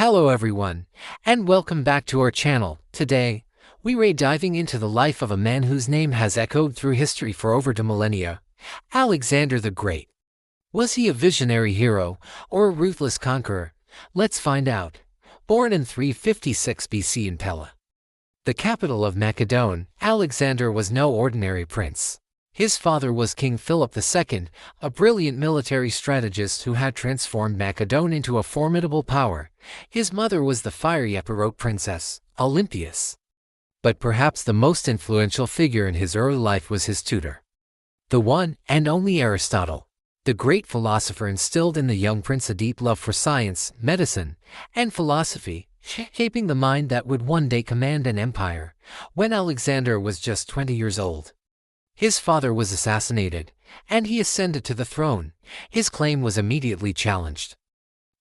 Hello everyone, and welcome back to our channel. Today, we're diving into the life of a man whose name has echoed through history for over 2 millennia, Alexander the Great. Was he a visionary hero, or a ruthless conqueror? Let's find out. Born in 356 BC in Pella, the capital of Macedon, Alexander was no ordinary prince. His father was King Philip II, a brilliant military strategist who had transformed Macedon into a formidable power. His mother was the fiery Epirot princess, Olympias. But perhaps the most influential figure in his early life was his tutor, the one and only Aristotle. The great philosopher instilled in the young prince a deep love for science, medicine, and philosophy, shaping the mind that would one day command an empire. When Alexander was just 20 years old, his father was assassinated, and he ascended to the throne. His claim was immediately challenged,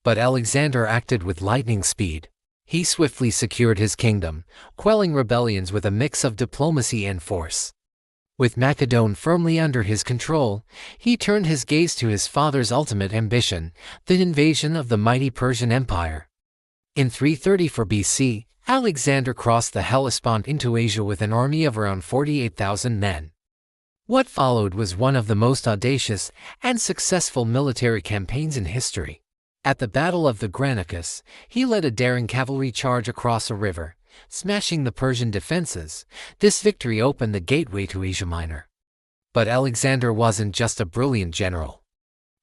but Alexander acted with lightning speed. He swiftly secured his kingdom, quelling rebellions with a mix of diplomacy and force. With Macedon firmly under his control, he turned his gaze to his father's ultimate ambition, the invasion of the mighty Persian Empire. In 334 BC, Alexander crossed the Hellespont into Asia with an army of around 48,000 men. What followed was one of the most audacious and successful military campaigns in history. At the Battle of the Granicus, he led a daring cavalry charge across a river, smashing the Persian defenses. This victory opened the gateway to Asia Minor. But Alexander wasn't just a brilliant general.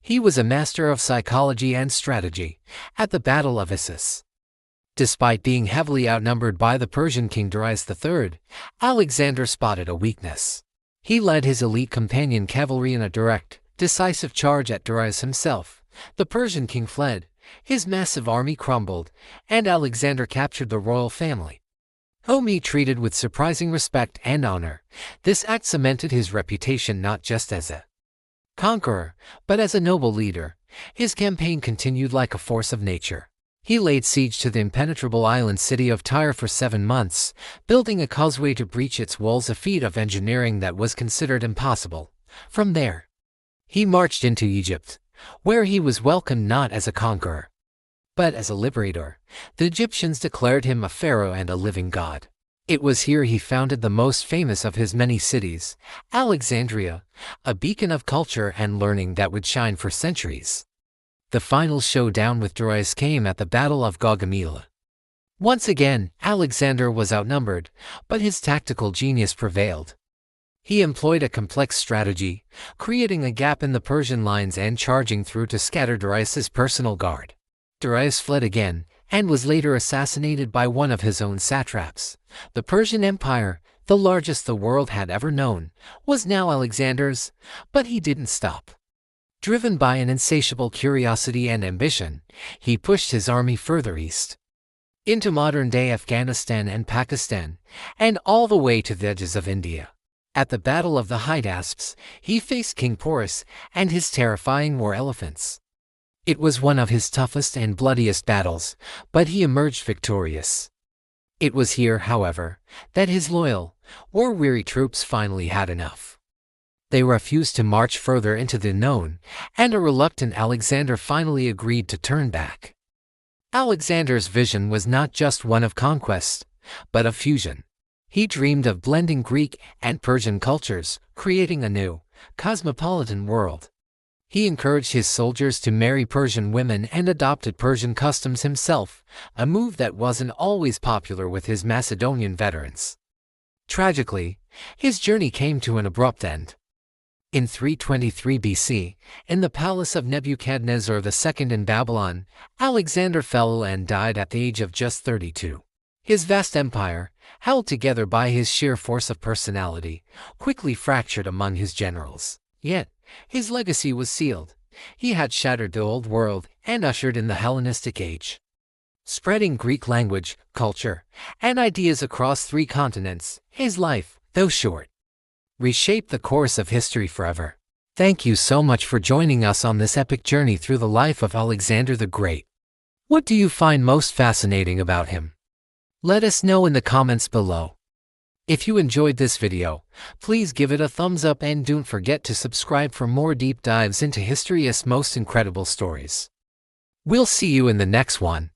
He was a master of psychology and strategy. At the Battle of Issus, despite being heavily outnumbered by the Persian king Darius III, Alexander spotted a weakness. He led his elite companion cavalry in a direct, decisive charge at Darius himself. The Persian king fled, his massive army crumbled, and Alexander captured the royal family, whom he treated with surprising respect and honor. This act cemented his reputation not just as a conqueror, but as a noble leader. His campaign continued like a force of nature. He laid siege to the impenetrable island city of Tyre for 7 months, building a causeway to breach its walls, a feat of engineering that was considered impossible. From there, he marched into Egypt, where he was welcomed not as a conqueror, but as a liberator. The Egyptians declared him a pharaoh and a living god. It was here he founded the most famous of his many cities, Alexandria, a beacon of culture and learning that would shine for centuries. The final showdown with Darius came at the Battle of Gaugamela. Once again, Alexander was outnumbered, but his tactical genius prevailed. He employed a complex strategy, creating a gap in the Persian lines and charging through to scatter Darius's personal guard. Darius fled again, and was later assassinated by one of his own satraps. The Persian Empire, the largest the world had ever known, was now Alexander's, but he didn't stop. Driven by an insatiable curiosity and ambition, he pushed his army further east, into modern-day Afghanistan and Pakistan, and all the way to the edges of India. At the Battle of the Hydaspes, he faced King Porus and his terrifying war elephants. It was one of his toughest and bloodiest battles, but he emerged victorious. It was here, however, that his loyal, war-weary troops finally had enough. They refused to march further into the unknown, and a reluctant Alexander finally agreed to turn back. Alexander's vision was not just one of conquest, but of fusion. He dreamed of blending Greek and Persian cultures, creating a new, cosmopolitan world. He encouraged his soldiers to marry Persian women and adopted Persian customs himself, a move that wasn't always popular with his Macedonian veterans. Tragically, his journey came to an abrupt end. In 323 BC, in the palace of Nebuchadnezzar II in Babylon, Alexander fell and died at the age of just 32. His vast empire, held together by his sheer force of personality, quickly fractured among his generals. Yet, his legacy was sealed. He had shattered the old world and ushered in the Hellenistic age, spreading Greek language, culture, and ideas across 3 continents. His life, though short, reshaped the course of history forever. Thank you so much for joining us on this epic journey through the life of Alexander the Great. What do you find most fascinating about him? Let us know in the comments below. If you enjoyed this video, please give it a thumbs up and don't forget to subscribe for more deep dives into history's most incredible stories. We'll see you in the next one.